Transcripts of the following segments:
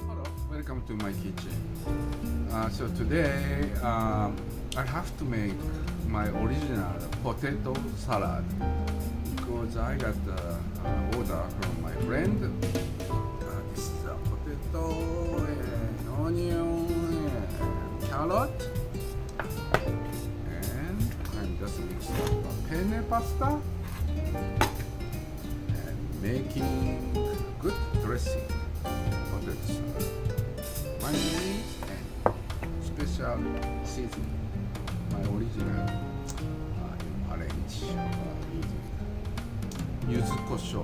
Hello, welcome to my kitchen. So today I have to make my original potato salad because I got the order from my friend. This is a potato and onion and carrot, and I'm just mixing up a penne pasta and making good dressing. Potato salad, mayonnaise and special seasoning. My original arrange using yuzukoshio.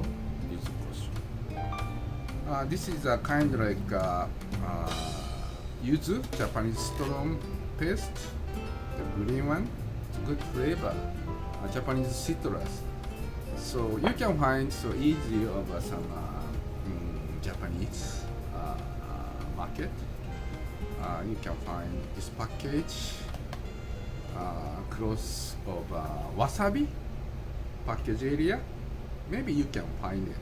This is a kind like yuzu, Japanese strong paste, the green one. It's good flavor. Japanese citrus. So you can find so easy over some Japanese market. You can find this package close of wasabi package area. Maybe you can find it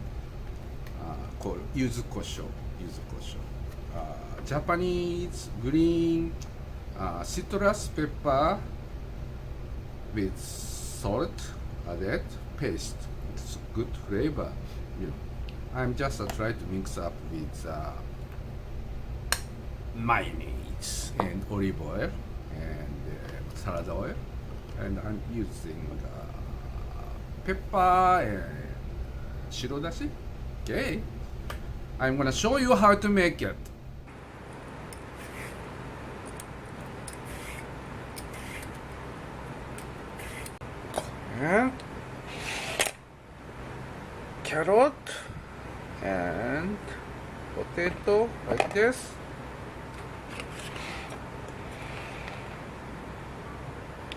called yuzukoshio. Japanese green citrus pepper with salt added paste. It's good flavor. You know, I'm just try to mix up with mayonnaise and olive oil and salad oil, and I'm using pepper and shirodashi. Okay, I'm gonna show you how to make it. And carrot and potato like this.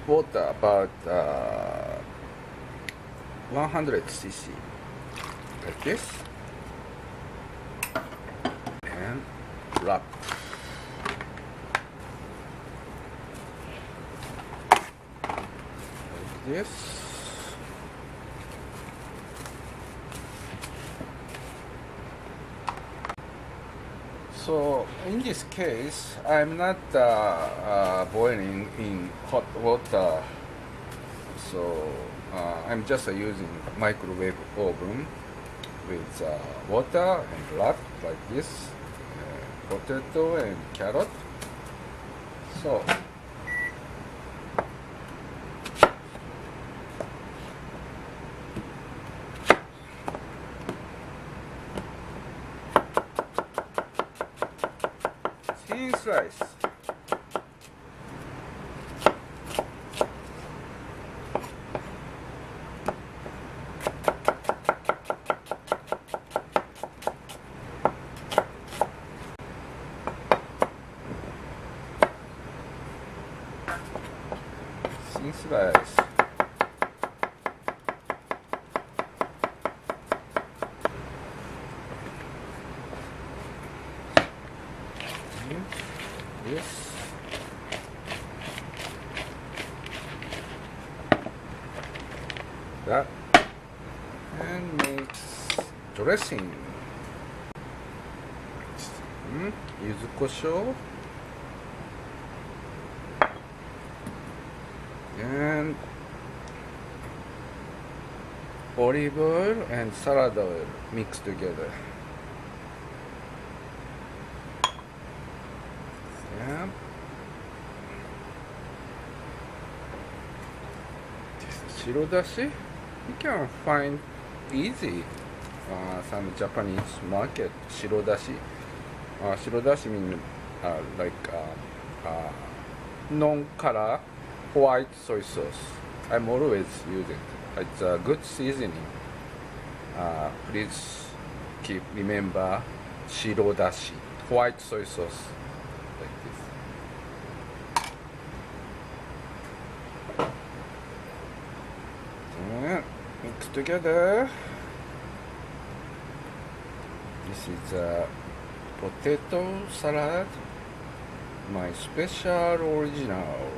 Water about 100 cc like this, and wrap. Like this. So in this case, I'm not boiling in hot water. So I'm just using microwave oven with water and wrap like this, potato and carrot. So thin slice. Thin slice. This. That. And makes dressing. Yuzukoshio. And olive oil and salad oil mixed together. Yeah. Shirodashi, you can find easy some Japanese market. Shirodashi. Shirodashi means like non-color white soy sauce. I'm always using. It's a good seasoning. Please remember shirodashi, white soy sauce, like this. And mix together. This is a potato salad, my special original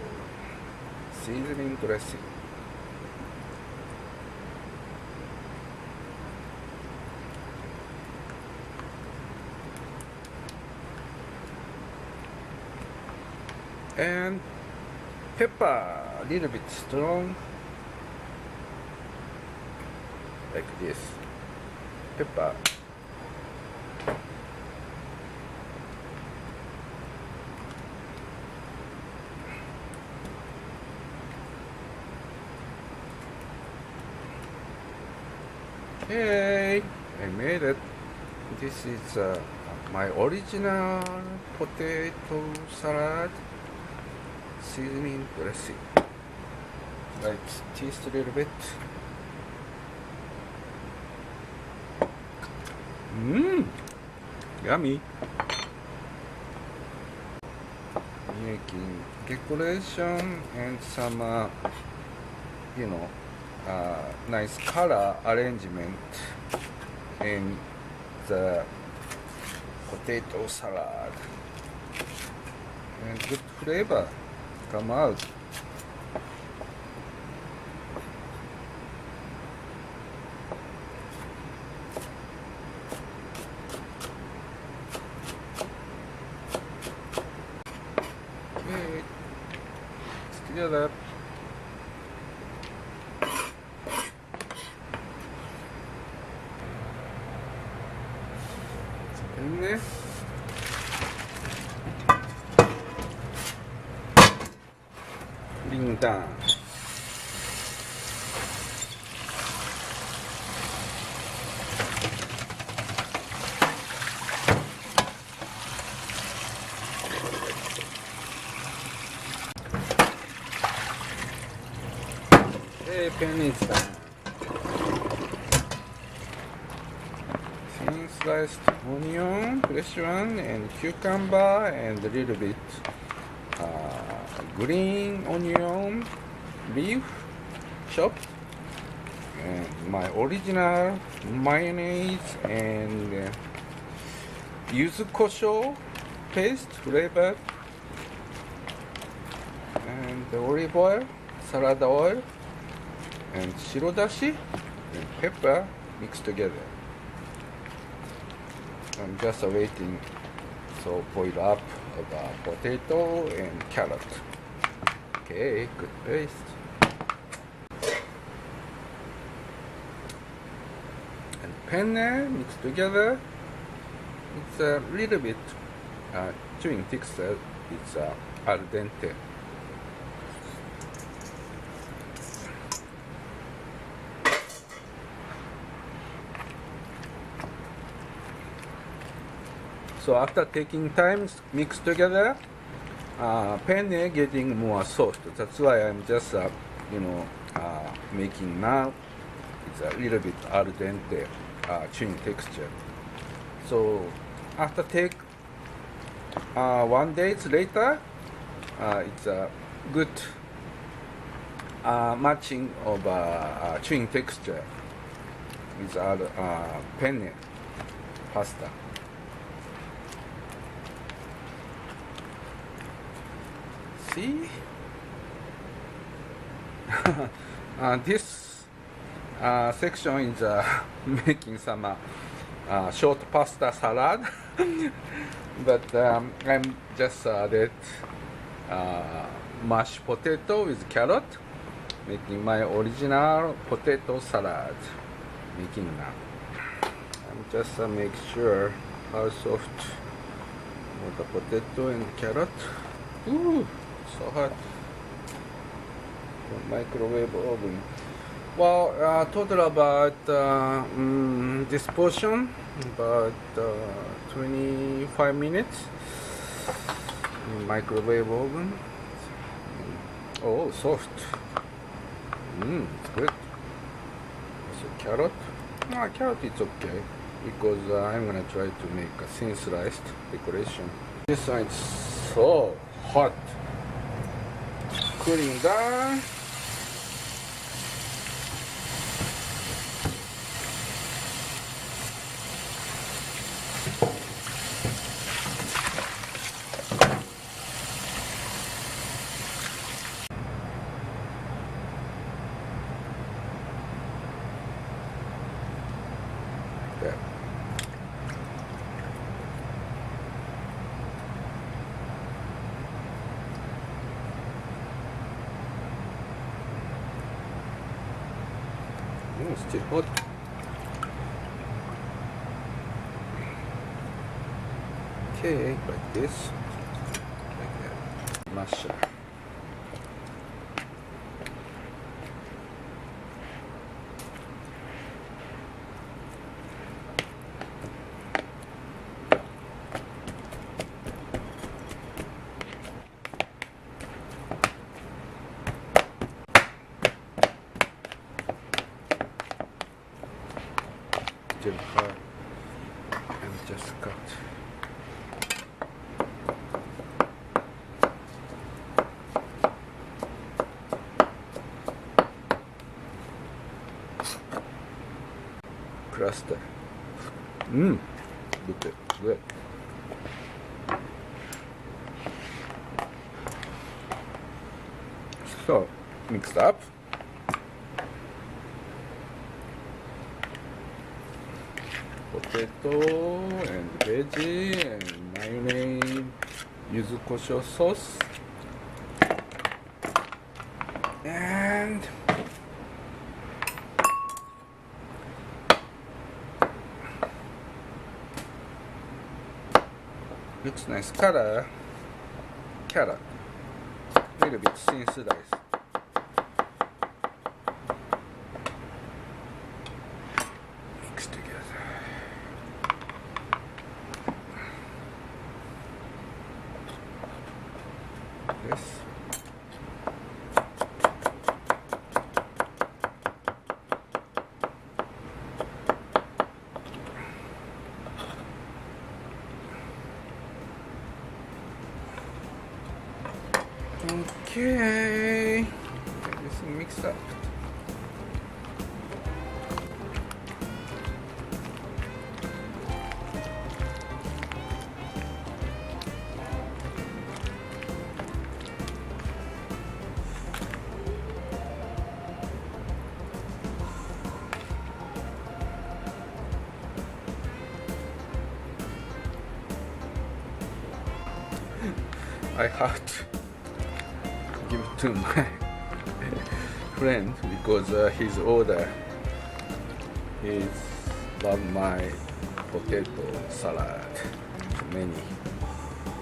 seasoning dressing. and pepper, a little bit strong, like this. Pepper. Okay, I made it. This is my original potato salad seasoning dressing. Let's taste a little bit. Yummy. Making decoration and some, nice color arrangement in the potato salad, and good flavor come out. Okay, stir it up. 됐네. 링당. 네, 팬이다. Thin sliced onion, fresh one, and cucumber, and a little bit green onion leaf chopped, and my original mayonnaise and yuzukoshio paste flavor, and the olive oil, salad oil, and shirodashi and pepper mixed together. I'm just waiting so boil up about potato and carrot. Okay, good paste. And penne mixed together. It's a little bit chewing texture. It's al dente. So after taking time mix together, penne getting more soft. That's why I'm just making now. It's a little bit al dente chewing texture. So after take 1 day later, it's a good matching of chewing texture with penne pasta. See? This section is making some short pasta salad, but I'm just added mashed potato with carrot, making my original potato salad. Making now. I'm just make sure how soft the potato and carrot. Ooh, so hot. Microwave oven. Well, total about this portion about 25 minutes in microwave oven. Oh, soft. It's good. So carrot. Carrot is okay because I'm gonna try to make a thin sliced decoration. This one is so hot. Cooling down. There. Still hot. Okay, like this. Like that. Masher. Still hard and just cut. Cluster. Good. So mixed up. Potato and veggie and mayonnaise, yuzukoshio sauce, and looks nice color. Carrot, little bit thin slice. Mix together. This. Okay, everything mixed up. I have to give it to my friend because his order is love my potato salad many.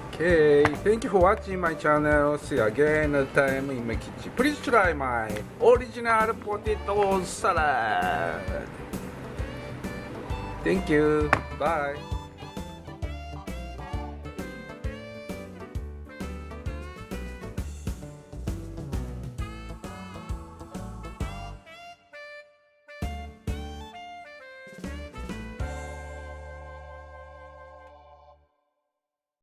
Okay, thank you for watching my channel. See you again another time in my kitchen. Please try my original potato salad. Thank you. Bye.